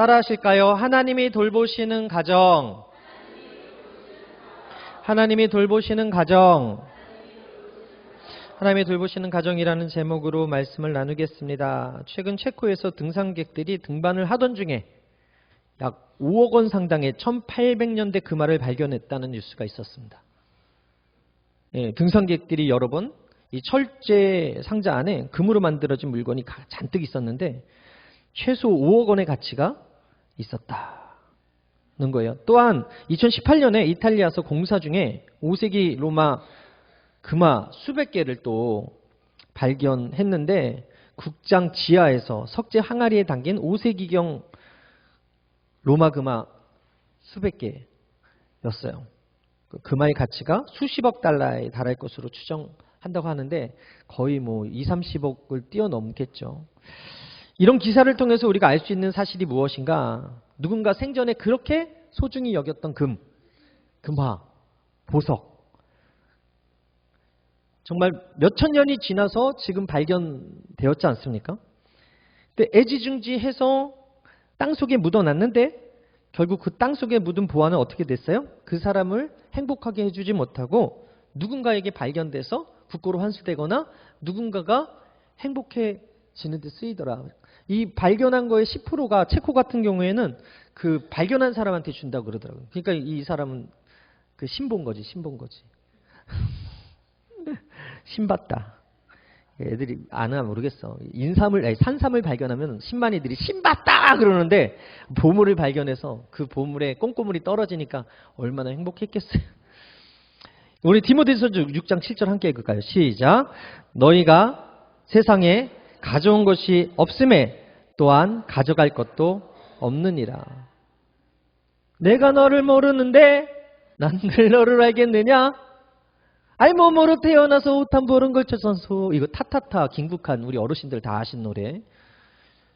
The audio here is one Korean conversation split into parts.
따라하실까요? 하나님이 돌보시는 가정. 하나님이 돌보시는 가정. 하나님이 돌보시는 가정이라는 제목으로 말씀을 나누겠습니다. 최근 체코에서 등산객들이 등반을 하던 중에 약 5억 원 상당의 1800년대 금화를 발견했다는 뉴스가 있었습니다. 등산객들이 여러 번 이 철제 상자 안에 금으로 만들어진 물건이 잔뜩 있었는데 최소 5억 원의 가치가 있었다는 거예요. 또한 2018년에 이탈리아에서 공사 중에 5세기 로마 금화 수백 개를 또 발견했는데 국장 지하에서 석재 항아리에 담긴 5세기경 로마 금화 수백 개였어요. 금화의 가치가 수십억 달러에 달할 것으로 추정한다고 하는데 거의 뭐 2, 30억을 뛰어넘겠죠. 이런 기사를 통해서 우리가 알 수 있는 사실이 무엇인가? 누군가 생전에 그렇게 소중히 여겼던 금화, 보석. 정말 몇천 년이 지나서 지금 발견되었지 않습니까? 근데 애지중지해서 땅속에 묻어놨는데 결국 그 땅속에 묻은 보화는 어떻게 됐어요? 그 사람을 행복하게 해주지 못하고 누군가에게 발견돼서 국고로 환수되거나 누군가가 행복해지는 데 쓰이더라. 이 발견한 거의 10%가 체코 같은 경우에는 그 발견한 사람한테 준다고 그러더라고요. 그러니까 이 사람은 그 신본 거지. 신봤다. 애들이 아나 모르겠어. 산삼을 발견하면 신만이들이 신봤다 그러는데 보물을 발견해서 그 보물에 꼼꼼물이 떨어지니까 얼마나 행복했겠어요. 우리 디모데후서 6장 7절 함께 읽을까요? 시작. 너희가 세상에 가져온 것이 없음에 또한 가져갈 것도 없느니라. 내가 너를 모르는데 난 늘 너를 알겠느냐? 아이 뭐뭐로 태어나서 옷 한 벌은 걸쳐선소. 이거 타타타 김국한 우리 어르신들 다 아신 노래.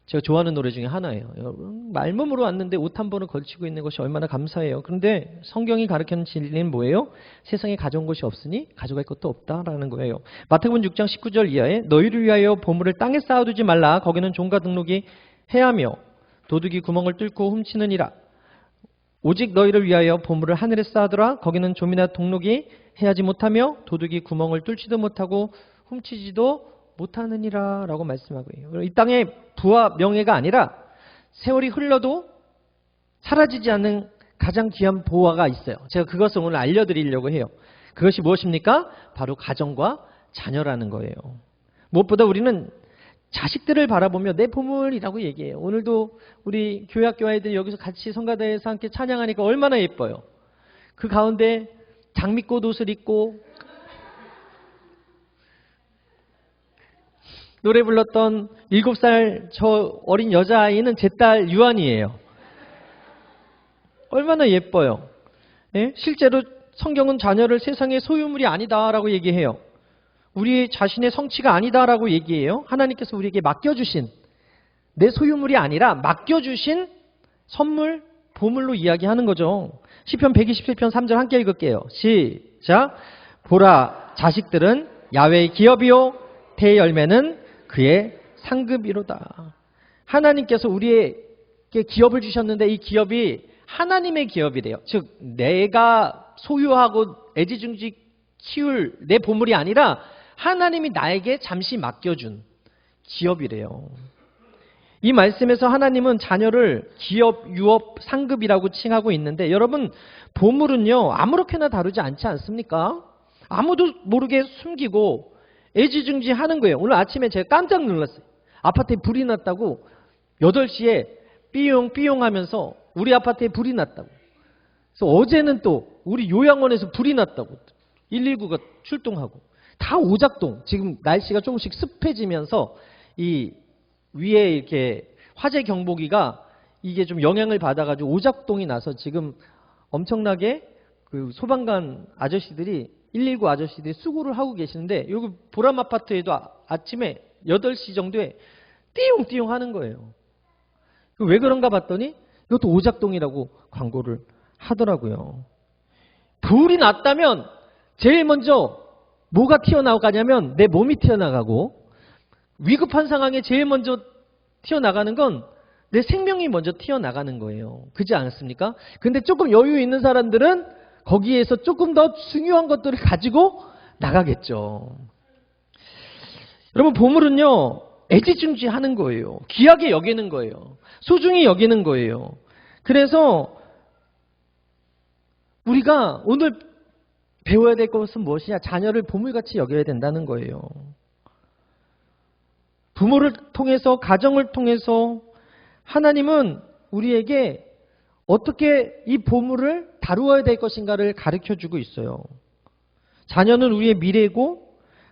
제가 좋아하는 노래 중에 하나예요. 여러분 말몸으로 왔는데 옷 한 벌을 걸치고 있는 것이 얼마나 감사해요. 그런데 성경이 가르치는 진리는 뭐예요? 세상에 가져온 것이 없으니 가져갈 것도 없다라는 거예요. 마태복음 6장 19절 이하에 너희를 위하여 보물을 땅에 쌓아두지 말라. 거기는 종과 등록이 해하며 도둑이 구멍을 뚫고 훔치느니라. 오직 너희를 위하여 보물을 하늘에 쌓아두라. 거기는 좀이나 동록이 해하지 못하며 도둑이 구멍을 뚫지도 못하고 훔치지도 못하느니라 라고 말씀하고 있어요. 이 땅에 부와 명예가 아니라 세월이 흘러도 사라지지 않는 가장 귀한 보화가 있어요. 제가 그것을 오늘 알려드리려고 해요. 그것이 무엇입니까? 바로 가정과 자녀라는 거예요. 무엇보다 우리는 자식들을 바라보며 내 보물이라고 얘기해요. 오늘도 우리 교회학교 아이들이 여기서 같이 성가대에서 함께 찬양하니까 얼마나 예뻐요. 그 가운데 장미꽃 옷을 입고 노래 불렀던 7살 저 어린 여자아이는 제 딸 유한이에요. 얼마나 예뻐요. 예? 실제로 성경은 자녀를 세상의 소유물이 아니다라고 얘기해요. 우리 자신의 성취가 아니다라고 얘기해요. 하나님께서 우리에게 맡겨주신 내 소유물이 아니라 맡겨주신 선물, 보물로 이야기하는 거죠. 시편 127편 3절 함께 읽을게요. 시작. 보라 자식들은 야훼의 기업이요 태의 열매는 그의 상급이로다. 하나님께서 우리에게 기업을 주셨는데 이 기업이 하나님의 기업이래요. 즉 내가 소유하고 애지중지 키울 내 보물이 아니라 하나님이 나에게 잠시 맡겨준 기업이래요. 이 말씀에서 하나님은 자녀를 기업, 유업, 상급이라고 칭하고 있는데 여러분 보물은요 아무렇게나 다루지 않지 않습니까? 아무도 모르게 숨기고 애지중지 하는 거예요. 오늘 아침에 제가 깜짝 놀랐어요. 아파트에 불이 났다고 8시에 삐용 하면서 우리 아파트에 불이 났다고. 그래서 어제는 또 우리 요양원에서 불이 났다고 119가 출동하고 다 오작동. 지금 날씨가 조금씩 습해지면서 이 위에 이렇게 화재 경보기가 이게 좀 영향을 받아가지고 오작동이 나서 지금 엄청나게 그 소방관 아저씨들이 119 아저씨들이 수고를 하고 계시는데 여기 보람 아파트에도 아침에 8시 정도에 띠용띠용 하는 거예요. 왜 그런가 봤더니 이것도 오작동이라고 광고를 하더라고요. 불이 났다면 제일 먼저 뭐가 튀어나가냐면 내 몸이 튀어나가고 위급한 상황에 제일 먼저 튀어나가는 건 내 생명이 먼저 튀어나가는 거예요. 그렇지 않습니까? 근데 조금 여유 있는 사람들은 거기에서 조금 더 중요한 것들을 가지고 나가겠죠. 여러분, 보물은요, 애지중지하는 거예요. 귀하게 여기는 거예요. 소중히 여기는 거예요. 그래서 우리가 오늘 배워야 될 것은 무엇이냐? 자녀를 보물같이 여겨야 된다는 거예요. 부모를 통해서, 가정을 통해서 하나님은 우리에게 어떻게 이 보물을 다루어야 될 것인가를 가르쳐주고 있어요. 자녀는 우리의 미래고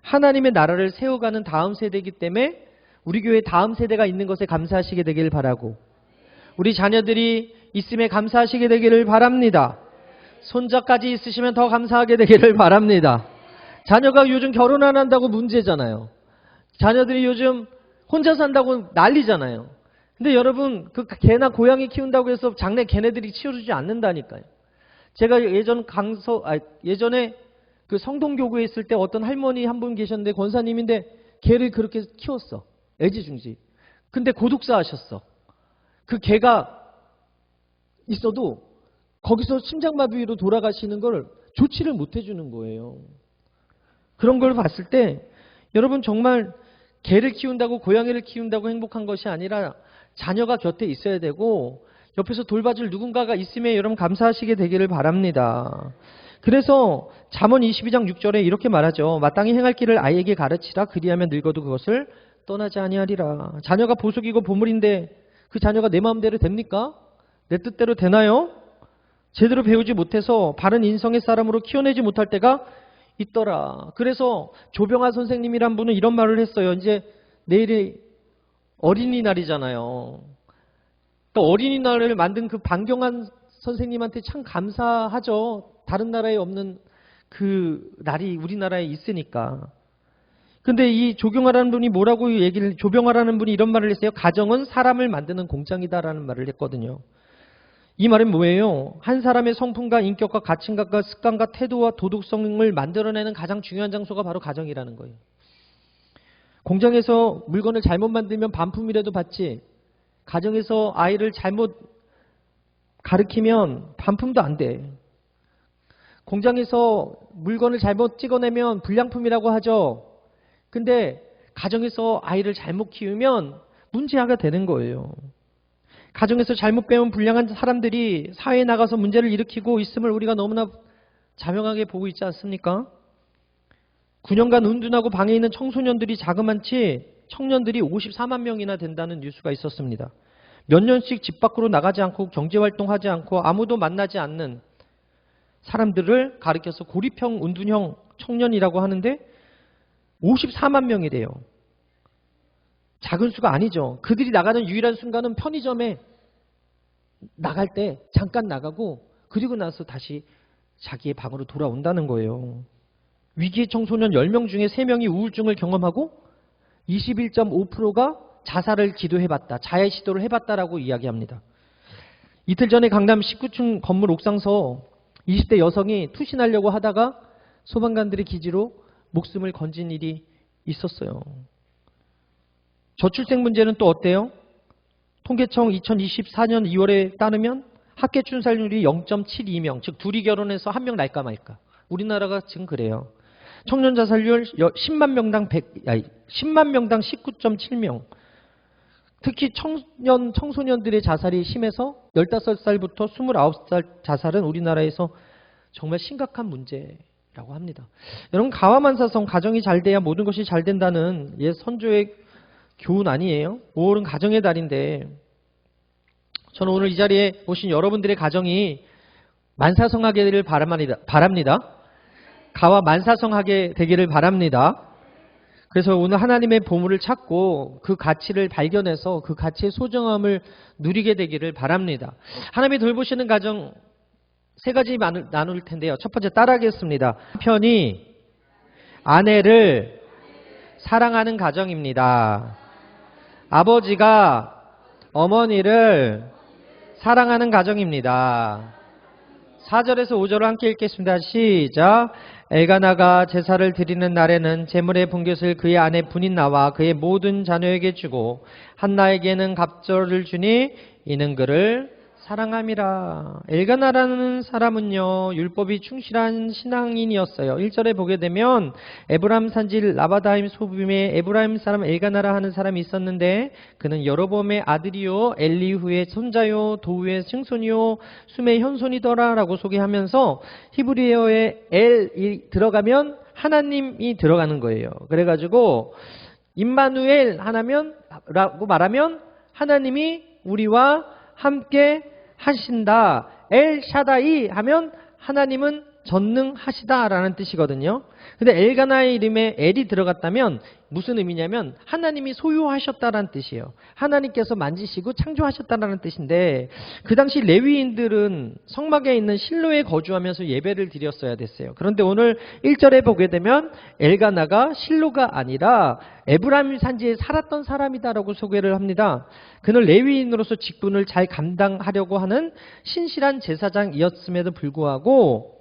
하나님의 나라를 세워가는 다음 세대이기 때문에 우리 교회 다음 세대가 있는 것에 감사하시게 되기를 바라고, 우리 자녀들이 있음에 감사하시게 되기를 바랍니다. 손자까지 있으시면 더 감사하게 되기를 바랍니다. 자녀가 요즘 결혼 안 한다고 문제잖아요. 자녀들이 요즘 혼자 산다고 난리잖아요. 근데 여러분, 그 개나 고양이 키운다고 해서 장래 걔네들이 치워주지 않는다니까요. 제가 예전에 그 성동교구에 있을 때 어떤 할머니 한 분 계셨는데, 권사님인데 개를 그렇게 키웠어. 애지중지. 근데 고독사 하셨어. 그 개가 있어도 거기서 심장마비로 돌아가시는 걸 조치를 못 해주는 거예요. 그런 걸 봤을 때 여러분, 정말 개를 키운다고, 고양이를 키운다고 행복한 것이 아니라 자녀가 곁에 있어야 되고 옆에서 돌봐줄 누군가가 있음에 여러분 감사하시게 되기를 바랍니다. 그래서 잠언 22장 6절에 이렇게 말하죠. 마땅히 행할 길을 아이에게 가르치라. 그리하면 늙어도 그것을 떠나지 아니하리라. 자녀가 보석이고 보물인데 그 자녀가 내 마음대로 됩니까? 내 뜻대로 되나요? 제대로 배우지 못해서 바른 인성의 사람으로 키워내지 못할 때가 있더라. 그래서 조병아 선생님이란 분은 이런 말을 했어요. 이제 내일이 어린이날이잖아요. 또 어린이날을 만든 그 방경환 선생님한테 참 감사하죠. 다른 나라에 없는 그 날이 우리나라에 있으니까. 근데 이 조병아라는 분이 조병아라는 분이 이런 말을 했어요. 가정은 사람을 만드는 공장이다라는 말을 했거든요. 이 말은 뭐예요? 한 사람의 성품과 인격과 가치관과 습관과 태도와 도덕성을 만들어내는 가장 중요한 장소가 바로 가정이라는 거예요. 공장에서 물건을 잘못 만들면 반품이라도 받지, 가정에서 아이를 잘못 가르치면 반품도 안 돼. 공장에서 물건을 잘못 찍어내면 불량품이라고 하죠. 근데 가정에서 아이를 잘못 키우면 문제아가 되는 거예요. 가정에서 잘못 배운 불량한 사람들이 사회에 나가서 문제를 일으키고 있음을 우리가 너무나 자명하게 보고 있지 않습니까? 9년간 은둔하고 방에 있는 청소년들이 자그만치 청년들이 54만 명이나 된다는 뉴스가 있었습니다. 몇 년씩 집 밖으로 나가지 않고 경제활동하지 않고 아무도 만나지 않는 사람들을 가리켜서 고립형 은둔형 청년이라고 하는데 54만 명이래요. 작은 수가 아니죠. 그들이 나가는 유일한 순간은 편의점에 나갈 때 잠깐 나가고 그리고 나서 다시 자기의 방으로 돌아온다는 거예요. 위기의 청소년 10명 중에 3명이 우울증을 경험하고 21.5%가 자살을 기도해봤다. 자해 시도를 해봤다라고 이야기합니다. 이틀 전에 강남 19층 건물 옥상서 20대 여성이 투신하려고 하다가 소방관들의 기지로 목숨을 건진 일이 있었어요. 저출생 문제는 또 어때요? 통계청 2024년 2월에 따르면 합계 출산율이 0.72명, 즉 둘이 결혼해서 한 명 날까 말까. 우리나라가 지금 그래요. 청년 자살률 10만 명당 19.7명. 특히 청소년들의 자살이 심해서 15살부터 29살 자살은 우리나라에서 정말 심각한 문제라고 합니다. 여러분, 가와만사성, 가정이 잘 돼야 모든 것이 잘 된다는 옛 선조의 교훈 아니에요? 5월은 가정의 달인데 저는 오늘 이 자리에 오신 여러분들의 가정이 만사성하게 되기를 바랍니다. 가와 만사성하게 되기를 바랍니다. 그래서 오늘 하나님의 보물을 찾고 그 가치를 발견해서 그 가치의 소중함을 누리게 되기를 바랍니다. 하나님이 돌보시는 가정 3가지 나눌 텐데요. 첫 번째 따라하겠습니다. 남편이 아내를 사랑하는 가정입니다. 아버지가 어머니를 사랑하는 가정입니다. 4절에서 5절을 함께 읽겠습니다. 시작. 엘가나가 제사를 드리는 날에는 제물의 분깃을 그의 아내 분인나와 그의 모든 자녀에게 주고 한나에게는 갑절을 주니 이는 그를 사랑함이라. 엘가나라는 사람은요, 율법이 충실한 신앙인이었어요. 1절에 보게 되면 에브라임 산지 라바다임 소빔에 에브라임 사람 엘가나라 하는 사람이 있었는데 그는 여로보암의 아들이요 엘리후의 손자요 도우의 증손이요 숨의 현손이더라 라고 소개하면서 히브리어에 엘이 들어가면 하나님이 들어가는 거예요. 그래가지고 임마누엘 하나면 라고 말하면 하나님이 우리와 함께 하신다. 엘 샤다이 하면 하나님은 전능하시다라는 뜻이거든요. 근데 엘가나의 이름에 엘이 들어갔다면 무슨 의미냐면 하나님이 소유하셨다라는 뜻이에요. 하나님께서 만지시고 창조하셨다라는 뜻인데 그 당시 레위인들은 성막에 있는 실로에 거주하면서 예배를 드렸어야 됐어요. 그런데 오늘 1절에 보게 되면 엘가나가 실로가 아니라 에브라임 산지에 살았던 사람이다라고 소개를 합니다. 그는 레위인으로서 직분을 잘 감당하려고 하는 신실한 제사장이었음에도 불구하고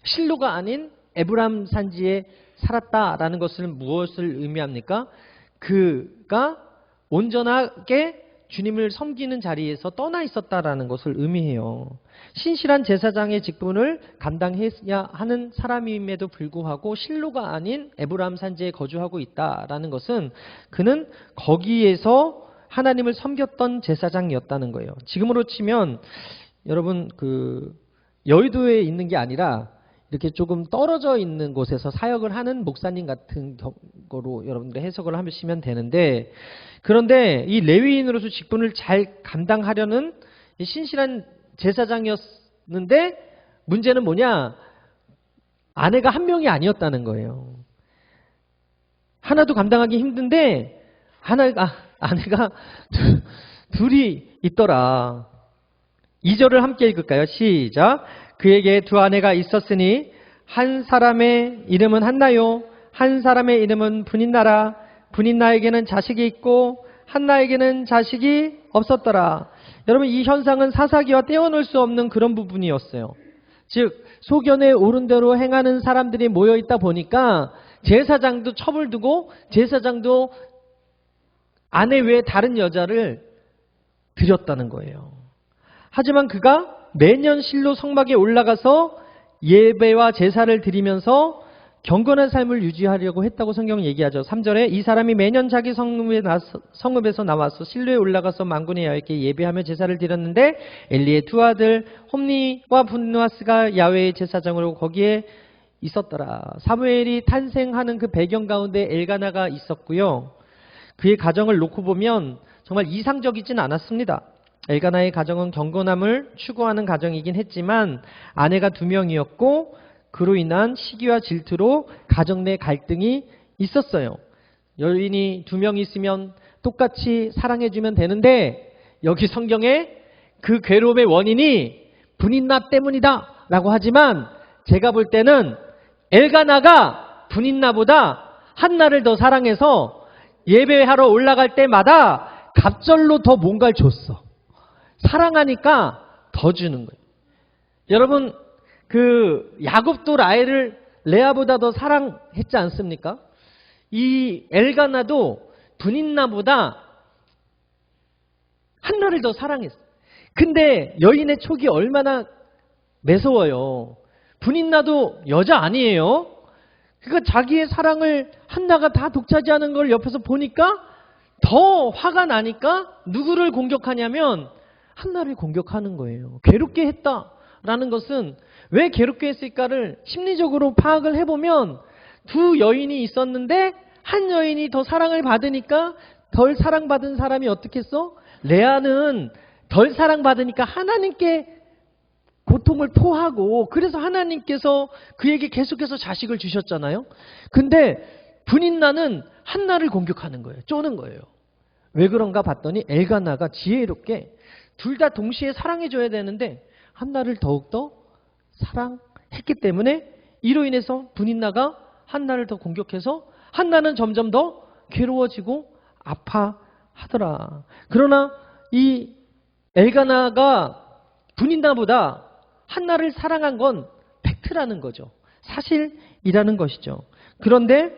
실로가 아닌 에브라임 산지에 살았다라는 것은 무엇을 의미합니까? 그가 온전하게 주님을 섬기는 자리에서 떠나 있었다라는 것을 의미해요. 신실한 제사장의 직분을 감당해야 하는 사람임에도 불구하고 실로가 아닌 에브라임 산지에 거주하고 있다라는 것은 그는 거기에서 하나님을 섬겼던 제사장이었다는 거예요. 지금으로 치면 여러분 여의도에 있는 게 아니라 이렇게 조금 떨어져 있는 곳에서 사역을 하는 목사님 같은 거로 여러분들 해석을 하시면 되는데, 그런데 이 레위인으로서 직분을 잘 감당하려는 신실한 제사장이었는데 문제는 뭐냐? 아내가 한 명이 아니었다는 거예요. 하나도 감당하기 힘든데 아내가 둘이 있더라. 2절을 함께 읽을까요? 시작. 그에게 두 아내가 있었으니 한 사람의 이름은 한나요, 한 사람의 이름은 분인나라. 분인나에게는 자식이 있고 한나에게는 자식이 없었더라. 여러분, 이 현상은 사사기와 떼어놓을 수 없는 그런 부분이었어요. 즉 소견에 옳은 대로 행하는 사람들이 모여있다 보니까 제사장도 첩을 두고 제사장도 아내 외에 다른 여자를 들였다는 거예요. 하지만 그가 매년 실로 성막에 올라가서 예배와 제사를 드리면서 경건한 삶을 유지하려고 했다고 성경은 얘기하죠. 3절에 이 사람이 매년 자기 성읍에서 나와서 실로에 올라가서 만군의 야훼께 예배하며 제사를 드렸는데 엘리의 두 아들 홈니와 분누아스가 야훼의 제사장으로 거기에 있었더라. 사무엘이 탄생하는 그 배경 가운데 엘가나가 있었고요. 그의 가정을 놓고 보면 정말 이상적이진 않았습니다. 엘가나의 가정은 경건함을 추구하는 가정이긴 했지만 아내가 2명이었고 그로 인한 시기와 질투로 가정 내 갈등이 있었어요. 여인이 2명 있으면 똑같이 사랑해주면 되는데 여기 성경에 그 괴로움의 원인이 분인나 때문이다 라고 하지만 제가 볼 때는 엘가나가 분인나보다 한나를 더 사랑해서 예배하러 올라갈 때마다 갑절로 더 뭔가를 줬어. 사랑하니까 더 주는 거예요. 여러분, 야곱도 라헬을 레아보다 더 사랑했지 않습니까? 이 엘가나도 분인나보다 한나를 더 사랑했어요. 근데 여인의 촉이 얼마나 매서워요. 분인나도 여자 아니에요. 그러니까 자기의 사랑을 한나가 다 독차지하는 걸 옆에서 보니까 더 화가 나니까 누구를 공격하냐면 한나를 공격하는 거예요. 괴롭게 했다라는 것은 왜 괴롭게 했을까를 심리적으로 파악을 해보면 두 여인이 있었는데 한 여인이 더 사랑을 받으니까 덜 사랑받은 사람이 어떻게 했어? 레아는 덜 사랑받으니까 하나님께 고통을 토하고 그래서 하나님께서 그에게 계속해서 자식을 주셨잖아요. 근데 분인나는 한나를 공격하는 거예요. 쪼는 거예요. 왜 그런가 봤더니 엘가나가 지혜롭게 둘 다 동시에 사랑해줘야 되는데 한나를 더욱더 사랑했기 때문에 이로 인해서 분인나가 한나를 더 공격해서 한나는 점점 더 괴로워지고 아파하더라. 그러나 이 엘가나가 분인나보다 한나를 사랑한 건 팩트라는 거죠. 사실이라는 것이죠. 그런데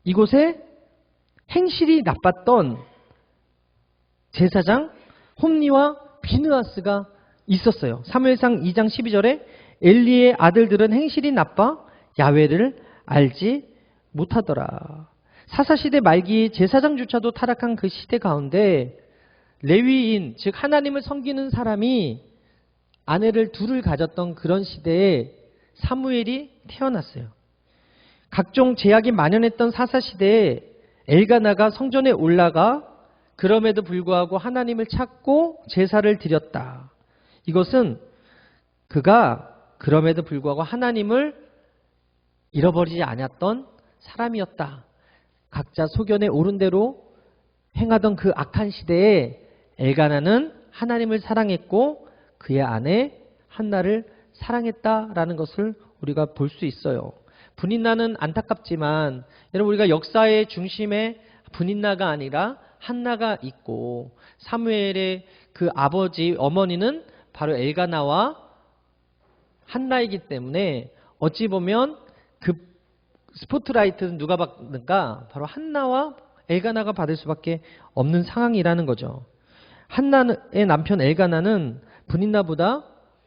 이곳에 행실이 나빴던 제사장 홈리와 비느하스가 있었어요. 사무엘상 2장 12절에 엘리의 아들들은 행실이 나빠 야훼를 알지 못하더라. 사사시대 말기 제사장조차도 타락한 그 시대 가운데 레위인, 즉 하나님을 섬기는 사람이 아내를 둘을 가졌던 그런 시대에 사무엘이 태어났어요. 각종 제약이 만연했던 사사시대에 엘가나가 성전에 올라가 그럼에도 불구하고 하나님을 찾고 제사를 드렸다. 이것은 그가 그럼에도 불구하고 하나님을 잃어버리지 않았던 사람이었다. 각자 소견에 오른 대로 행하던 그 악한 시대에 엘가나는 하나님을 사랑했고 그의 아내 한나를 사랑했다라는 것을 우리가 볼 수 있어요. 분인나는 안타깝지만 여러분 우리가 역사의 중심에 분인나가 아니라 한나가 있고 사무엘의 그 아버지 어머니는 바로 엘가나와 한나이기 때문에 어찌 보면 그 스포트라이트는 누가 받는가? 바로 한나와 엘가나가 받을 수밖에 없는 상황이라는 거죠. 한나의 남편 엘가나는 분인나보다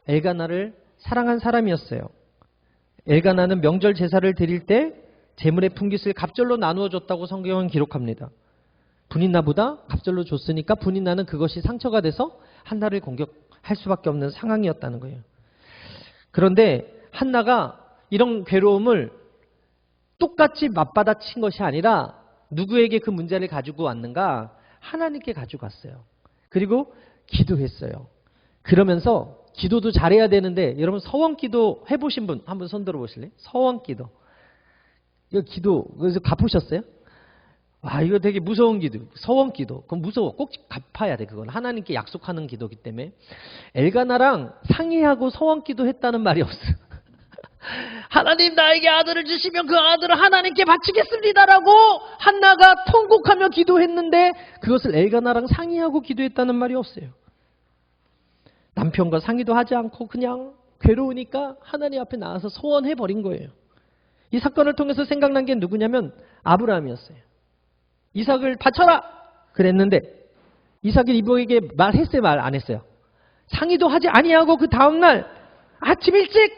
엘가나를 사랑한 사람이었어요. 엘가나는 명절 제사를 드릴 때 제물의 분깃을 갑절로 나누어 줬다고 성경은 기록합니다. 분인나보다 갑절로 줬으니까 분인나는 그것이 상처가 돼서 한나를 공격할 수밖에 없는 상황이었다는 거예요. 그런데 한나가 이런 괴로움을 똑같이 맞받아친 것이 아니라 누구에게 그 문제를 가지고 왔는가? 하나님께 가지고 왔어요. 그리고 기도했어요. 그러면서 기도도 잘해야 되는데 여러분 서원기도 해보신 분 한번 손 들어보실래요? 서원기도. 이거 기도 그래서 갚으셨어요? 와 이거 되게 무서운 기도. 서원기도. 그건 무서워. 꼭 갚아야 돼. 그건 하나님께 약속하는 기도기 때문에. 엘가나랑 상의하고 서원기도 했다는 말이 없어요. 하나님 나에게 아들을 주시면 그 아들을 하나님께 바치겠습니다라고 한나가 통곡하며 기도했는데 그것을 엘가나랑 상의하고 기도했다는 말이 없어요. 남편과 상의도 하지 않고 그냥 괴로우니까 하나님 앞에 나와서 소원해버린 거예요. 이 사건을 통해서 생각난 게 누구냐면 아브라함이었어요. 이삭을 바쳐라! 그랬는데 이삭이 이브에게 말했어요? 말 안 했어요? 상의도 하지 아니하고 그 다음날 아침 일찍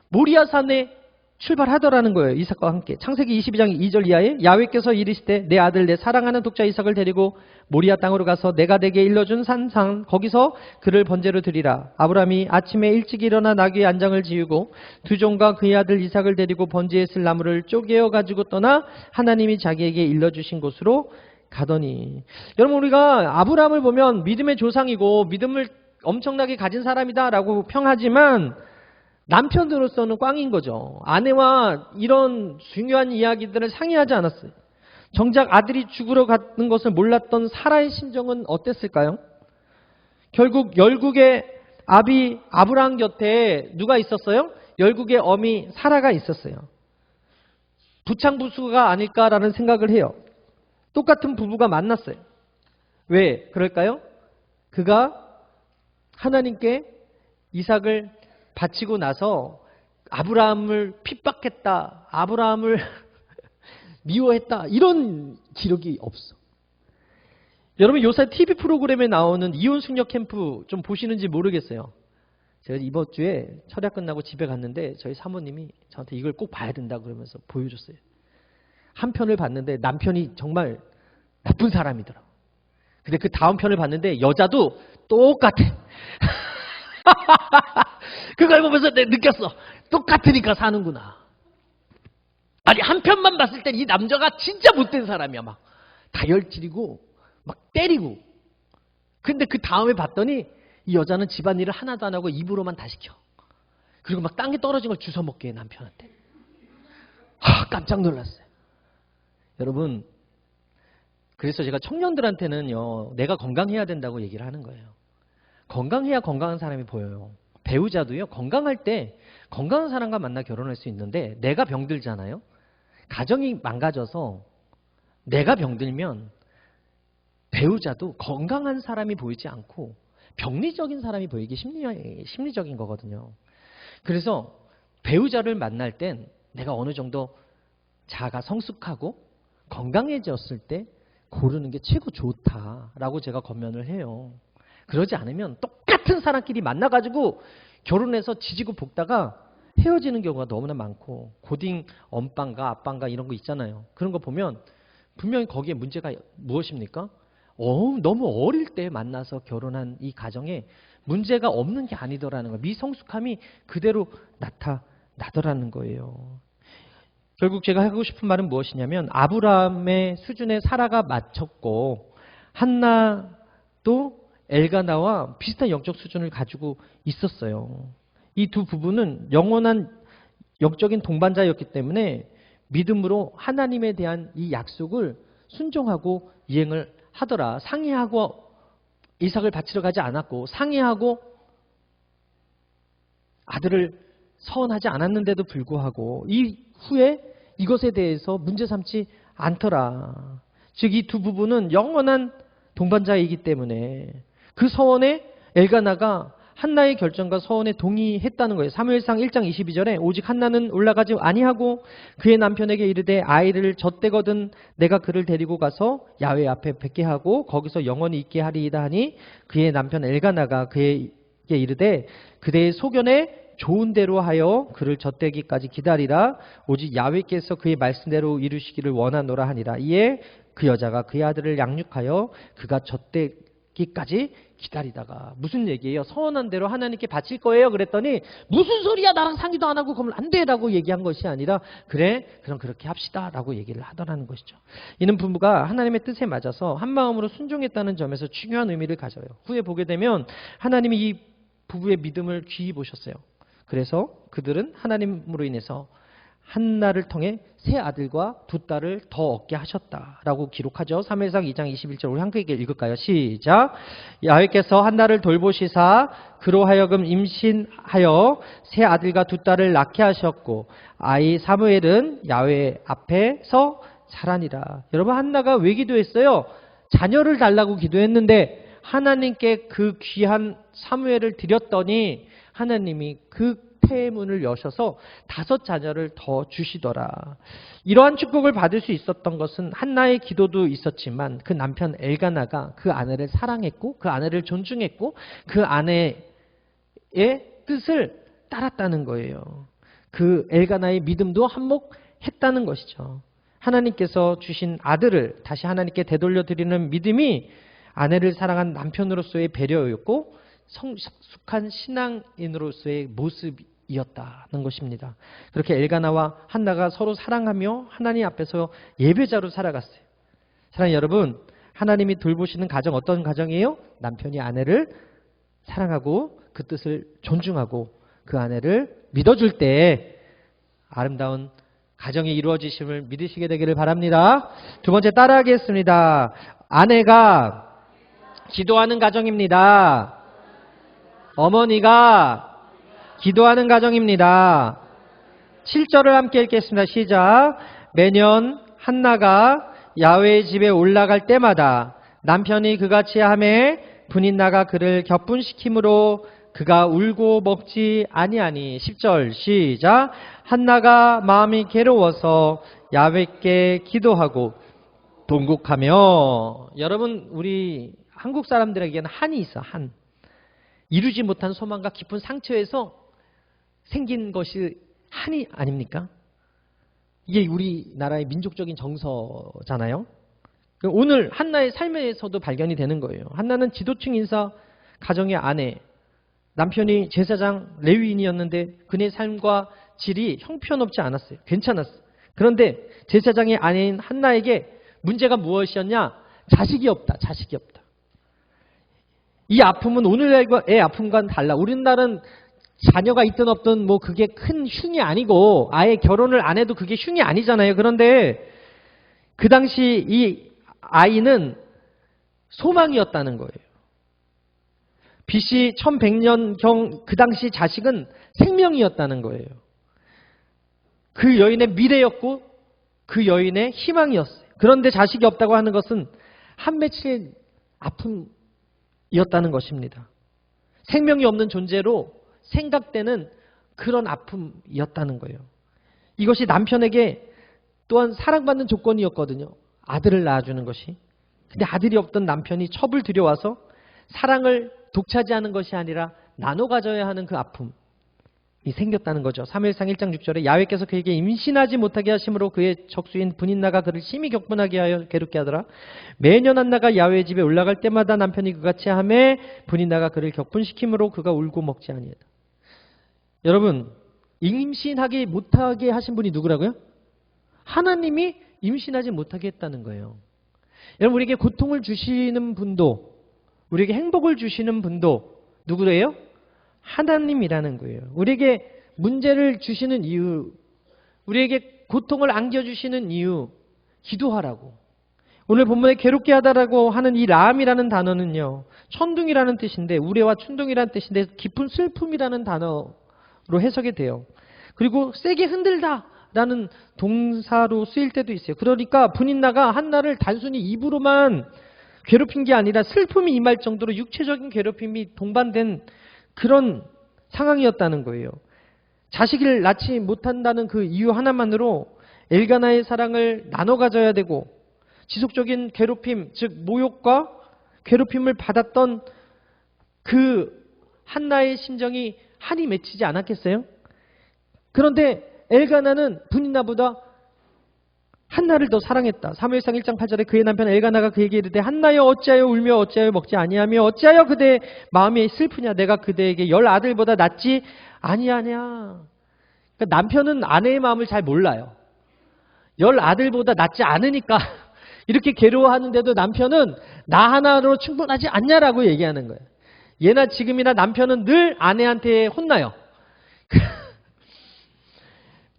모리아산에 출발하더라는 거예요. 이삭과 함께. 창세기 22장 2절 이하에 야훼께서 이르시되 내 아들 내 사랑하는 독자 이삭을 데리고 모리아 땅으로 가서 내가 내게 일러준 산상 거기서 그를 번제로 드리라. 아브라함이 아침에 일찍 일어나 나귀의 안장을 지우고 두 종과 그의 아들 이삭을 데리고 번제에 쓸 나무를 쪼개어 가지고 떠나 하나님이 자기에게 일러주신 곳으로 가더니. 여러분 우리가 아브라함을 보면 믿음의 조상이고 믿음을 엄청나게 가진 사람이다라고 평하지만 남편으로서는 꽝인 거죠. 아내와 이런 중요한 이야기들을 상의하지 않았어요. 정작 아들이 죽으러 가는 것을 몰랐던 사라의 심정은 어땠을까요? 결국 열국의 아비 아브라함 곁에 누가 있었어요? 열국의 어미 사라가 있었어요. 부창부수가 아닐까라는 생각을 해요. 똑같은 부부가 만났어요. 왜 그럴까요? 그가 하나님께 이삭을 바치고 나서 아브라함을 핍박했다. 아브라함을 미워했다. 이런 기록이 없어. 여러분 요새 TV 프로그램에 나오는 이혼 숙녀 캠프 좀 보시는지 모르겠어요. 제가 이번 주에 철야 끝나고 집에 갔는데 저희 사모님이 저한테 이걸 꼭 봐야 된다 그러면서 보여줬어요. 한 편을 봤는데 남편이 정말 나쁜 사람이더라고. 근데 그 다음 편을 봤는데 여자도 똑같아. 그걸 보면서 내가 느꼈어. 똑같으니까 사는구나. 아니 한 편만 봤을 때 이 남자가 진짜 못된 사람이야. 막 다혈질이고 막 때리고. 근데 그 다음에 봤더니 이 여자는 집안일을 하나도 안 하고 입으로만 다 시켜. 그리고 막 땅에 떨어진 걸 주워 먹게 해 남편한테. 깜짝 놀랐어요. 여러분 그래서 제가 청년들한테는요 내가 건강해야 된다고 얘기를 하는 거예요. 건강해야 건강한 사람이 보여요. 배우자도요 건강할 때 건강한 사람과 만나 결혼할 수 있는데 내가 병들잖아요. 가정이 망가져서 내가 병들면 배우자도 건강한 사람이 보이지 않고 병리적인 사람이 보이기 심리적인 거거든요. 그래서 배우자를 만날 땐 내가 어느 정도 자아가 성숙하고 건강해졌을 때 고르는 게 최고 좋다라고 제가 권면을 해요. 그러지 않으면 똑같은 사람끼리 만나가지고 결혼해서 지지고 볶다가 헤어지는 경우가 너무나 많고, 고딩 엄빵가 아빵가 이런 거 있잖아요. 그런 거 보면 분명히 거기에 문제가 무엇입니까? 너무 어릴 때 만나서 결혼한 이 가정에 문제가 없는 게 아니더라는 거예요. 미성숙함이 그대로 나타나더라는 거예요. 결국 제가 하고 싶은 말은 무엇이냐면, 아브라함의 수준에 사라가 맞췄고 한나도 엘가나와 비슷한 영적 수준을 가지고 있었어요. 이 두 부부는 영원한 영적인 동반자였기 때문에 믿음으로 하나님에 대한 이 약속을 순종하고 이행을 하더라. 상의하고 이삭을 바치러 가지 않았고, 상의하고 아들을 서원하지 않았는데도 불구하고 이후에 이것에 대해서 문제 삼지 않더라. 즉 이 두 부부는 영원한 동반자이기 때문에 그 서원에 엘가나가 한나의 결정과 서원에 동의했다는 거예요. 사무엘상 1장 22절에 오직 한나는 올라가지 아니하고 그의 남편에게 이르되 아이를 젖대거든 내가 그를 데리고 가서 야훼 앞에 뵙게 하고 거기서 영원히 있게 하리이다 하니, 그의 남편 엘가나가 그에게 이르되 그대의 소견에 좋은 대로 하여 그를 젖대기까지 기다리라. 오직 야훼께서 그의 말씀대로 이루시기를 원하노라 하니라. 이에 그 여자가 그의 아들을 양육하여 그가 젖대기까지 기다리다가, 무슨 얘기예요? 서원한 대로 하나님께 바칠 거예요. 그랬더니 무슨 소리야, 나랑 상의도 안 하고 그러면 안 돼 라고 얘기한 것이 아니라, 그래 그럼 그렇게 합시다 라고 얘기를 하더라는 것이죠. 이는 부부가 하나님의 뜻에 맞아서 한 마음으로 순종했다는 점에서 중요한 의미를 가져요. 후에 보게 되면 하나님이 이 부부의 믿음을 귀히 보셨어요. 그래서 그들은 하나님으로 인해서 한나를 통해 세 아들과 두 딸을 더 얻게 하셨다라고 기록하죠. 사무엘상 2장 21절 우리 함께 읽을까요? 시작. 야훼께서 한나를 돌보시사 그로 하여금 임신하여 세 아들과 두 딸을 낳게 하셨고 아이 사무엘은 야훼 앞에서 자라니라. 여러분, 한나가 왜 기도했어요? 자녀를 달라고 기도했는데 하나님께 그 귀한 사무엘을 드렸더니 하나님이 그 태문을 여셔서 5 자녀를 더 주시더라. 이러한 축복을 받을 수 있었던 것은 한나의 기도도 있었지만 그 남편 엘가나가 그 아내를 사랑했고 그 아내를 존중했고 그 아내의 뜻을 따랐다는 거예요. 그 엘가나의 믿음도 한몫했다는 것이죠. 하나님께서 주신 아들을 다시 하나님께 되돌려 드리는 믿음이 아내를 사랑한 남편으로서의 배려였고 성숙한 신앙인으로서의 모습이었다는 것입니다. 그렇게 엘가나와 한나가 서로 사랑하며 하나님 앞에서 예배자로 살아갔어요. 사랑하는 여러분, 하나님이 돌보시는 가정 어떤 가정이에요? 남편이 아내를 사랑하고 그 뜻을 존중하고 그 아내를 믿어줄 때 아름다운 가정이 이루어지심을 믿으시게 되기를 바랍니다. 두 번째 따라하겠습니다. 아내가 기도하는 가정입니다. 어머니가 기도하는 가정입니다. 7절을 함께 읽겠습니다. 시작. 매년 한나가 야훼의 집에 올라갈 때마다 남편이 그같이 하매 분인나가 그를 격분시키므로 그가 울고 먹지 아니하니. 10절 시작. 한나가 마음이 괴로워서 야훼께 기도하고 동곡하며. 여러분, 우리 한국 사람들에게는 한이 있어. 한. 이루지 못한 소망과 깊은 상처에서 생긴 것이 한이 아닙니까? 이게 우리나라의 민족적인 정서잖아요. 오늘 한나의 삶에서도 발견이 되는 거예요. 한나는 지도층 인사 가정의 아내, 남편이 제사장 레위인이었는데 그의 삶과 질이 형편없지 않았어요. 괜찮았어요. 그런데 제사장의 아내인 한나에게 문제가 무엇이었냐? 자식이 없다. 자식이 없다. 이 아픔은 오늘날의 아픔과는 달라. 우리나라는 자녀가 있든 없든 뭐 그게 큰 흉이 아니고 아예 결혼을 안 해도 그게 흉이 아니잖아요. 그런데 그 당시 이 아이는 소망이었다는 거예요. BC 1100년경 그 당시 자식은 생명이었다는 거예요. 그 여인의 미래였고 그 여인의 희망이었어요. 그런데 자식이 없다고 하는 것은 한 며칠 아픔이었다는 것입니다. 생명이 없는 존재로 생각되는 그런 아픔이었다는 거예요. 이것이 남편에게 또한 사랑받는 조건이었거든요. 아들을 낳아주는 것이. 근데 아들이 없던 남편이 첩을 들여와서 사랑을 독차지하는 것이 아니라 나눠 가져야 하는 그 아픔이 생겼다는 거죠. 사무엘상 1장 6절에 야훼께서 그에게 임신하지 못하게 하심으로 그의 적수인 분인나가 그를 심히 격분하게 하여 괴롭게 하더라. 매년 한나가 야훼의 집에 올라갈 때마다 남편이 그같이 하매 분인나가 그를 격분시킴으로 그가 울고 먹지 아니하다. 여러분, 임신하게 못하게 하신 분이 누구라고요? 하나님이 임신하지 못하게 했다는 거예요. 여러분, 우리에게 고통을 주시는 분도, 우리에게 행복을 주시는 분도 누구래요? 하나님이라는 거예요. 우리에게 문제를 주시는 이유, 우리에게 고통을 안겨주시는 이유, 기도하라고. 오늘 본문에 괴롭게 하다라고 하는 이 라함이라는 단어는요, 천둥이라는 뜻인데, 우레와 춘둥이라는 뜻인데 깊은 슬픔이라는 단어로 해석이 돼요. 그리고 세게 흔들다 라는 동사로 쓰일 때도 있어요. 그러니까 분인나가 한나를 단순히 입으로만 괴롭힌 게 아니라 슬픔이 임할 정도로 육체적인 괴롭힘이 동반된 그런 상황이었다는 거예요. 자식을 낳지 못한다는 그 이유 하나만으로 엘가나의 사랑을 나눠 가져야 되고 지속적인 괴롭힘, 즉 모욕과 괴롭힘을 받았던 그 한나의 심정이 한이 맺히지 않았겠어요? 그런데 엘가나는 분인나보다 한나를 더 사랑했다. 사무엘상 1장 8절에 그의 남편 엘가나가 그에게 이르되 한나여 어찌하여 울며 어찌하여 먹지 아니하며 어찌하여 그대의 마음이 슬프냐. 내가 그대에게 10 아들보다 낫지 아니하냐. 그러니까 남편은 아내의 마음을 잘 몰라요. 10 아들보다 낫지 않으니까 이렇게 괴로워하는데도 남편은 나 하나로 충분하지 않냐라고 얘기하는 거예요. 예나 지금이나 남편은 늘 아내한테 혼나요.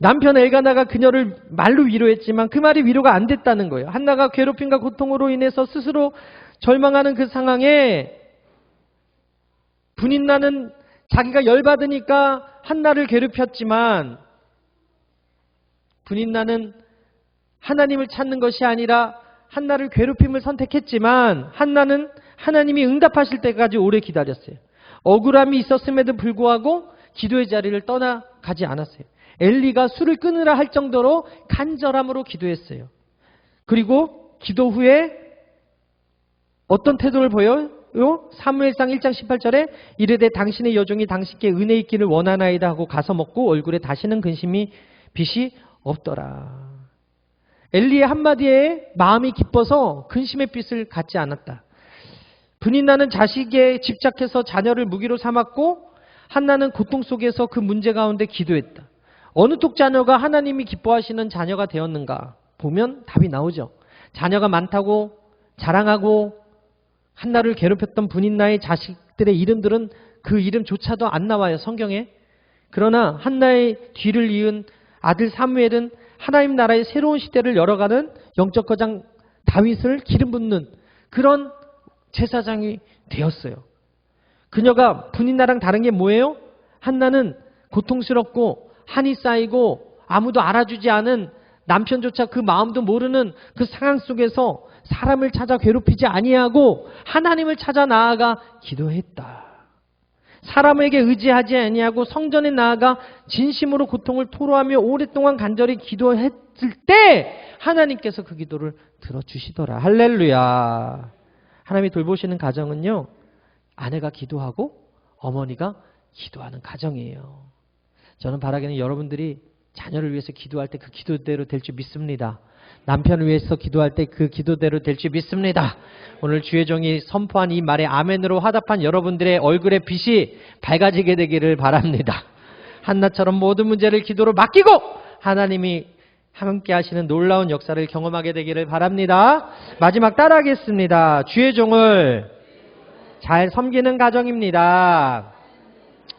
남편 엘가나가 그녀를 말로 위로했지만 그 말이 위로가 안 됐다는 거예요. 한나가 괴롭힘과 고통으로 인해서 스스로 절망하는 그 상황에 분인나는 자기가 열받으니까 한나를 괴롭혔지만 분인나는 하나님을 찾는 것이 아니라 한나를 괴롭힘을 선택했지만 한나는 하나님이 응답하실 때까지 오래 기다렸어요. 억울함이 있었음에도 불구하고 기도의 자리를 떠나가지 않았어요. 엘리가 술을 끊으라 할 정도로 간절함으로 기도했어요. 그리고 기도 후에 어떤 태도를 보여요? 사무엘상 1장 18절에 이르되 당신의 여종이 당신께 은혜 있기를 원하나이다 하고 가서 먹고 얼굴에 다시는 근심이 빛이 없더라. 엘리의 한마디에 마음이 기뻐서 근심의 빛을 갖지 않았다. 분인나는 자식에 집착해서 자녀를 무기로 삼았고 한나는 고통 속에서 그 문제 가운데 기도했다. 어느 쪽 자녀가 하나님이 기뻐하시는 자녀가 되었는가 보면 답이 나오죠. 자녀가 많다고 자랑하고 한나를 괴롭혔던 분인나의 자식들의 이름들은 그 이름조차도 안 나와요, 성경에. 그러나 한나의 뒤를 이은 아들 사무엘은 하나님 나라의 새로운 시대를 열어가는 영적 거장 다윗을 기름 붓는 그런 제사장이 되었어요. 그녀가 분인나랑 다른 게 뭐예요? 한나는 고통스럽고 한이 쌓이고 아무도 알아주지 않은 남편조차 그 마음도 모르는 그 상황 속에서 사람을 찾아 괴롭히지 아니하고 하나님을 찾아 나아가 기도했다. 사람에게 의지하지 아니하고 성전에 나아가 진심으로 고통을 토로하며 오랫동안 간절히 기도했을 때 하나님께서 그 기도를 들어주시더라. 할렐루야. 하나님이 돌보시는 가정은요, 아내가 기도하고 어머니가 기도하는 가정이에요. 저는 바라기는 여러분들이 자녀를 위해서 기도할 때 그 기도대로 될 줄 믿습니다. 남편을 위해서 기도할 때 그 기도대로 될 줄 믿습니다. 오늘 주의 종이 선포한 이 말에 아멘으로 화답한 여러분들의 얼굴의 빛이 밝아지게 되기를 바랍니다. 한나처럼 모든 문제를 기도로 맡기고 하나님이 함께 하시는 놀라운 역사를 경험하게 되기를 바랍니다. 마지막 따라하겠습니다. 주의 종을 잘 섬기는 가정입니다.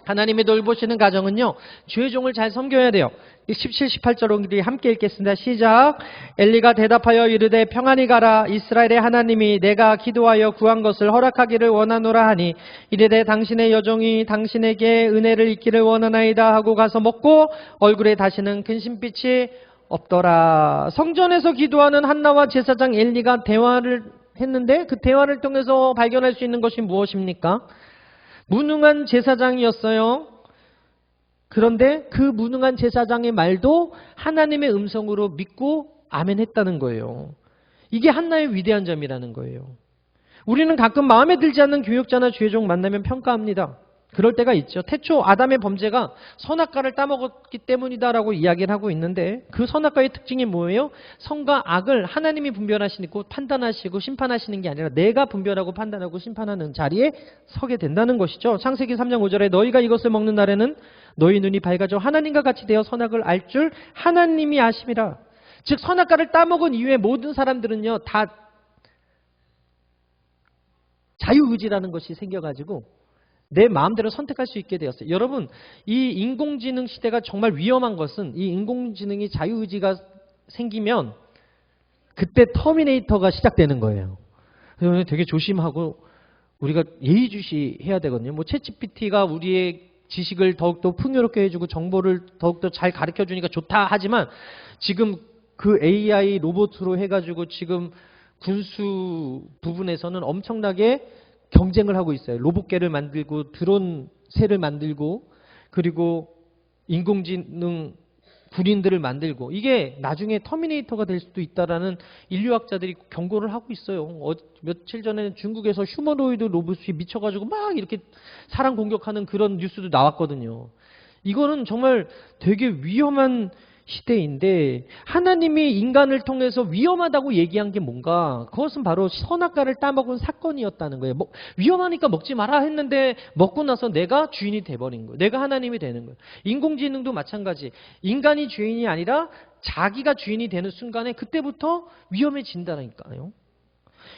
하나님이 돌보시는 가정은요, 주의 종을 잘 섬겨야 돼요. 17, 18절 우리 함께 읽겠습니다. 시작. 엘리가 대답하여 이르되 평안히 가라. 이스라엘의 하나님이 내가 기도하여 구한 것을 허락하기를 원하노라 하니 이르되 당신의 여종이 당신에게 은혜를 입기를 원하나이다 하고 가서 먹고 얼굴에 다시는 근심빛이 없더라. 성전에서 기도하는 한나와 제사장 엘리가 대화를 했는데 그 대화를 통해서 발견할 수 있는 것이 무엇입니까? 무능한 제사장이었어요. 그런데 그 무능한 제사장의 말도 하나님의 음성으로 믿고 아멘 했다는 거예요. 이게 한나의 위대한 점이라는 거예요. 우리는 가끔 마음에 들지 않는 교역자나 주의종 만나면 평가합니다. 그럴 때가 있죠. 태초 아담의 범죄가 선악과를 따먹었기 때문이다라고 이야기를 하고 있는데 그 선악과의 특징이 뭐예요? 선과 악을 하나님이 분별하시고 판단하시고 심판하시는 게 아니라 내가 분별하고 판단하고 심판하는 자리에 서게 된다는 것이죠. 창세기 3장 5절에 너희가 이것을 먹는 날에는 너희 눈이 밝아져 하나님과 같이 되어 선악을 알 줄 하나님이 아심이라. 즉 선악과를 따먹은 이후에 모든 사람들은요 다 자유의지라는 것이 생겨가지고 내 마음대로 선택할 수 있게 되었어요. 여러분, 이 인공지능 시대가 정말 위험한 것은 이 인공지능이 자유의지가 생기면 그때 터미네이터가 시작되는 거예요. 그래서 되게 조심하고 우리가 예의주시해야 되거든요. 뭐 챗GPT가 우리의 지식을 더욱더 풍요롭게 해주고 정보를 더욱더 잘 가르쳐주니까 좋다 하지만 지금 그 AI 로봇으로 해가지고 지금 군수 부분에서는 엄청나게 경쟁을 하고 있어요. 로봇계를 만들고 드론새를 만들고 그리고 인공지능 군인들을 만들고 이게 나중에 터미네이터가 될 수도 있다라는 인류학자들이 경고를 하고 있어요. 며칠 전에는 중국에서 휴머노이드 로봇이 미쳐가지고 막 이렇게 사람 공격하는 그런 뉴스도 나왔거든요. 이거는 정말 되게 위험한 시대인데 하나님이 인간을 통해서 위험하다고 얘기한 게 뭔가 그것은 바로 선악과를 따먹은 사건이었다는 거예요. 위험하니까 먹지 마라 했는데 먹고 나서 내가 주인이 돼버린 거예요. 내가 하나님이 되는 거예요. 인공지능도 마찬가지. 인간이 주인이 아니라 자기가 주인이 되는 순간에 그때부터 위험해진다니까요.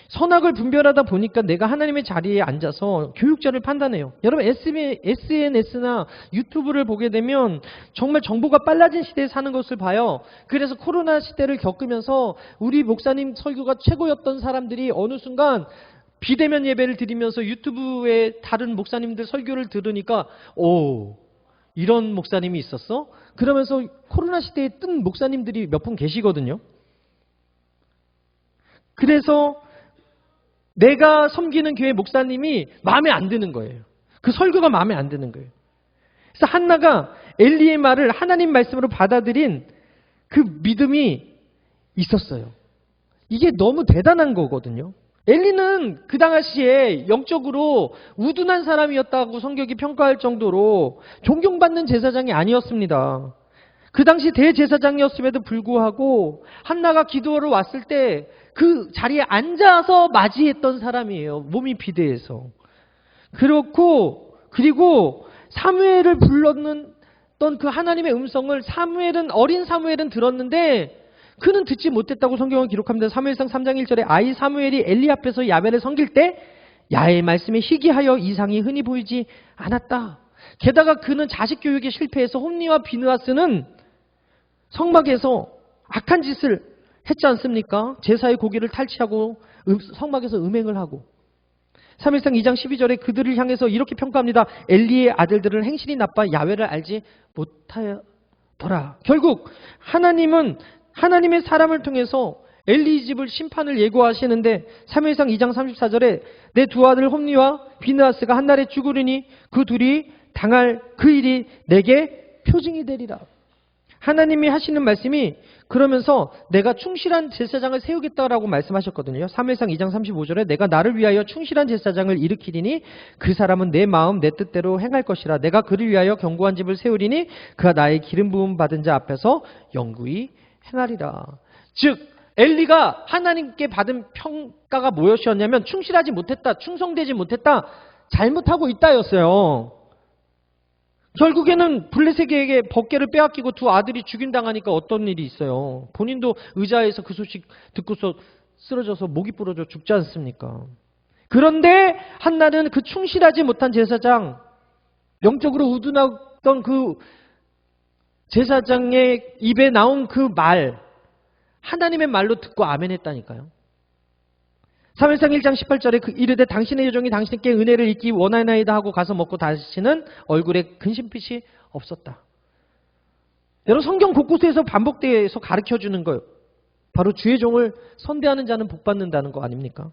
선악을 분별하다 보니까 내가 하나님의 자리에 앉아서 교육자를 판단해요. 여러분 SNS나 유튜브를 보게 되면 정말 정보가 빨라진 시대에 사는 것을 봐요. 그래서 코로나 시대를 겪으면서 우리 목사님 설교가 최고였던 사람들이 어느 순간 비대면 예배를 드리면서 유튜브에 다른 목사님들 설교를 들으니까 오 이런 목사님이 있었어? 그러면서 코로나 시대에 뜬 목사님들이 몇 분 계시거든요. 그래서 내가 섬기는 교회 목사님이 마음에 안 드는 거예요. 그 설교가 마음에 안 드는 거예요. 그래서 한나가 엘리의 말을 하나님 말씀으로 받아들인 그 믿음이 있었어요. 이게 너무 대단한 거거든요. 엘리는 그 당시에 영적으로 우둔한 사람이었다고 성경이 평가할 정도로 존경받는 제사장이 아니었습니다. 그 당시 대제사장이었음에도 불구하고 한나가 기도하러 왔을 때 그 자리에 앉아서 맞이했던 사람이에요. 몸이 비대해서. 그리고 사무엘을 불렀던 그 하나님의 음성을 어린 사무엘은 들었는데 그는 듣지 못했다고 성경은 기록합니다. 사무엘상 3장 1절에 아이 사무엘이 엘리 앞에서 야훼를 섬길 때 야훼의 말씀에 희귀하여 이상이 흔히 보이지 않았다. 게다가 그는 자식 교육에 실패해서 홈니와 비느하스는 성막에서 악한 짓을 했지 않습니까? 제사의 고기를 탈취하고 성막에서 음행을 하고 사무엘상 2장 12절에 그들을 향해서 이렇게 평가합니다. 엘리의 아들들은 행실이 나빠 야훼를 알지 못하더라. 결국 하나님은 하나님의 사람을 통해서 엘리 집을 심판을 예고하시는데 사무엘상 2장 34절에 내 두 아들 홈니와 비느하스가 한날에 죽으리니 그 둘이 당할 그 일이 내게 표징이 되리라. 하나님이 하시는 말씀이 그러면서 내가 충실한 제사장을 세우겠다라고 말씀하셨거든요. 사무엘상 2장 35절에 내가 나를 위하여 충실한 제사장을 일으키리니 그 사람은 내 마음 내 뜻대로 행할 것이라. 내가 그를 위하여 견고한 집을 세우리니 그가 나의 기름 부음 받은 자 앞에서 영구히 행하리라. 즉 엘리가 하나님께 받은 평가가 무엇이었냐면 충실하지 못했다, 충성되지 못했다, 잘못하고 있다였어요. 결국에는 블레셋에게 법궤를 빼앗기고 두 아들이 죽임당하니까 어떤 일이 있어요. 본인도 의자에서 그 소식 듣고서 쓰러져서 목이 부러져 죽지 않습니까? 그런데 한나는 그 충실하지 못한 제사장, 영적으로 우둔하던 그 제사장의 입에 나온 그 말, 하나님의 말로 듣고 아멘했다니까요. 사무엘상 1장 18절에 이르되 당신의 여종이 당신께 은혜를 잊기 원하나이다 하고 가서 먹고 다시는 얼굴에 근심빛이 없었다. 여러분 성경 곳곳에서 반복돼서 가르쳐주는 거예요. 바로 주의 종을 선대하는 자는 복받는다는 거 아닙니까?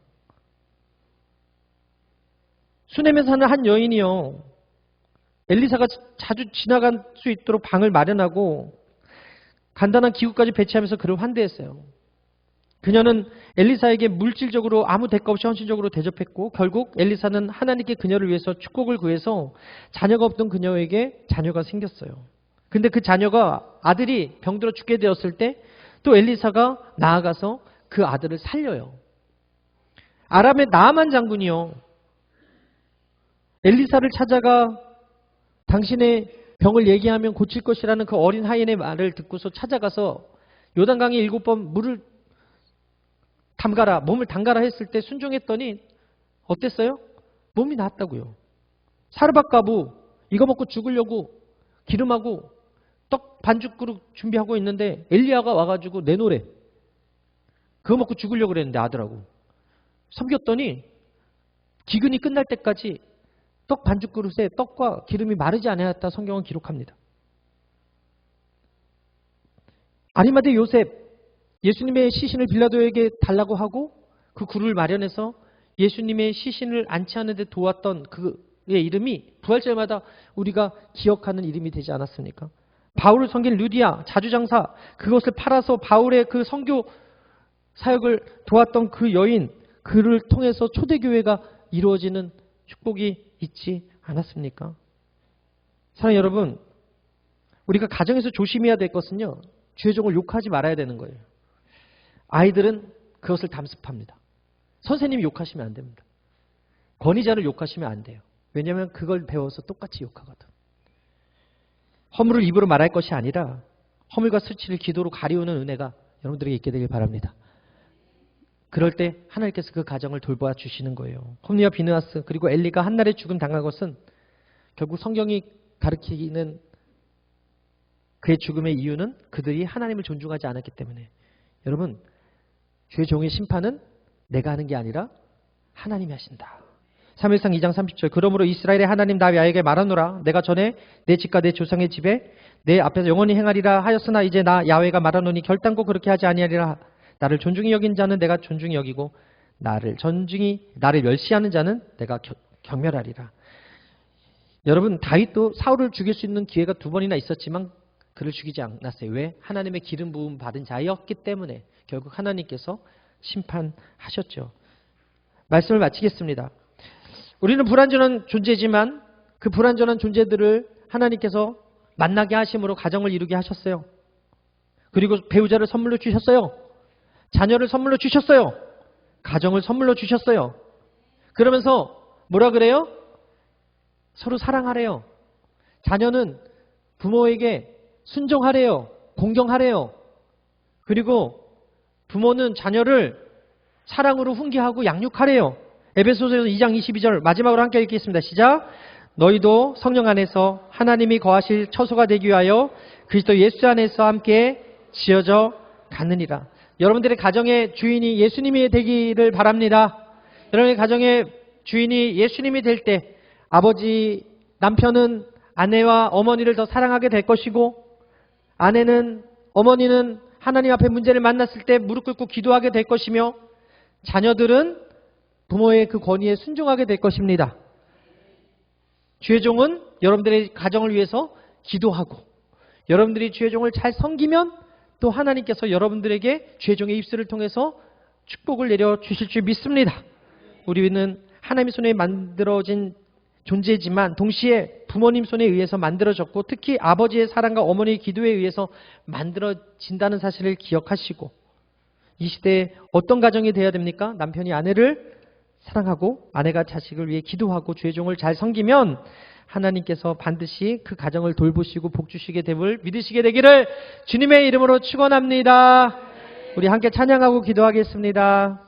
수넴에 사는 한 여인이요. 엘리사가 자주 지나갈 수 있도록 방을 마련하고 간단한 기구까지 배치하면서 그를 환대했어요. 그녀는 엘리사에게 물질적으로 아무 대가 없이 헌신적으로 대접했고 결국 엘리사는 하나님께 그녀를 위해서 축복을 구해서 자녀가 없던 그녀에게 자녀가 생겼어요. 근데 그 자녀가 아들이 병들어 죽게 되었을 때 또 엘리사가 나아가서 그 아들을 살려요. 아람의 나아만 장군이요. 엘리사를 찾아가 당신의 병을 얘기하면 고칠 것이라는 그 어린 하인의 말을 듣고서 찾아가서 요단강에 7번 물을 담가라, 몸을 담가라 했을 때 순종했더니 어땠어요? 몸이 나았다고요. 사르밧가부 이거 먹고 죽으려고 기름하고 떡 반죽 그릇 준비하고 있는데 엘리야가 와가지고 내놓으래. 그거 먹고 죽으려고 그랬는데 아들하고. 섬겼더니 기근이 끝날 때까지 떡 반죽 그릇에 떡과 기름이 마르지 않았다 성경은 기록합니다. 아리마대 요셉 예수님의 시신을 빌라도에게 달라고 하고 그 굴을 마련해서 예수님의 시신을 안치하는 데 도왔던 그의 이름이 부활절마다 우리가 기억하는 이름이 되지 않았습니까? 바울을 섬긴 루디아 자주장사 그것을 팔아서 바울의 그 선교 사역을 도왔던 그 여인 그를 통해서 초대교회가 이루어지는 축복이 있지 않았습니까? 사랑하는 여러분, 우리가 가정에서 조심해야 될 것은요. 주의 종을 욕하지 말아야 되는 거예요. 아이들은 그것을 담습합니다. 선생님이 욕하시면 안 됩니다. 권위자를 욕하시면 안 돼요. 왜냐하면 그걸 배워서 똑같이 욕하거든. 허물을 입으로 말할 것이 아니라 허물과 수치를 기도로 가리우는 은혜가 여러분들에게 있게 되길 바랍니다. 그럴 때 하나님께서 그 가정을 돌보아 주시는 거예요. 홈리와 비느하스 그리고 엘리가 한날에 죽음 당한 것은 결국 성경이 가르치는 그의 죽음의 이유는 그들이 하나님을 존중하지 않았기 때문에. 여러분, 주의 종의 심판은 내가 하는 게 아니라 하나님이 하신다. 사무엘상 2장 30절 그러므로 이스라엘의 하나님 나 야훼에게 말하노라 내가 전에 내 집과 내 조상의 집에 내 앞에서 영원히 행하리라 하였으나 이제 나 야훼가 말하노니 결단코 그렇게 하지 아니하리라. 나를 존중히 여긴 자는 내가 존중히 여기고 나를 멸시하는 자는 내가 경멸하리라. 여러분, 다윗도 사울을 죽일 수 있는 기회가 2번이나 있었지만 그를 죽이지 않았어요. 왜? 하나님의 기름 부음 받은 자였기 때문에 결국 하나님께서 심판하셨죠. 말씀을 마치겠습니다. 우리는 불완전한 존재지만 그 불완전한 존재들을 하나님께서 만나게 하심으로 가정을 이루게 하셨어요. 그리고 배우자를 선물로 주셨어요. 자녀를 선물로 주셨어요. 가정을 선물로 주셨어요. 그러면서 뭐라 그래요? 서로 사랑하래요. 자녀는 부모에게 순종하래요. 공경하래요. 그리고 부모는 자녀를 사랑으로 훈계하고 양육하래요. 에베소서 2장 22절 마지막으로 함께 읽겠습니다. 시작. 너희도 성령 안에서 하나님이 거하실 처소가 되기 위하여 그리스도 예수 안에서 함께 지어져 가느니라. 여러분들의 가정의 주인이 예수님이 되기를 바랍니다. 여러분의 가정의 주인이 예수님이 될 때 아버지, 남편은 아내와 어머니를 더 사랑하게 될 것이고 아내는, 어머니는 하나님 앞에 문제를 만났을 때 무릎 꿇고 기도하게 될 것이며 자녀들은 부모의 그 권위에 순종하게 될 것입니다. 주의 종은 여러분들의 가정을 위해서 기도하고 여러분들이 주의 종을 잘 섬기면 또 하나님께서 여러분들에게 주의 종의 입술을 통해서 축복을 내려주실 줄 믿습니다. 우리는 하나님의 손에 만들어진 존재지만 동시에 부모님 손에 의해서 만들어졌고 특히 아버지의 사랑과 어머니의 기도에 의해서 만들어진다는 사실을 기억하시고 이 시대에 어떤 가정이 되어야 됩니까? 남편이 아내를 사랑하고 아내가 자식을 위해 기도하고 주의 종을 잘 섬기면 하나님께서 반드시 그 가정을 돌보시고 복주시게 됨을 믿으시게 되기를 주님의 이름으로 축원합니다. 우리 함께 찬양하고 기도하겠습니다.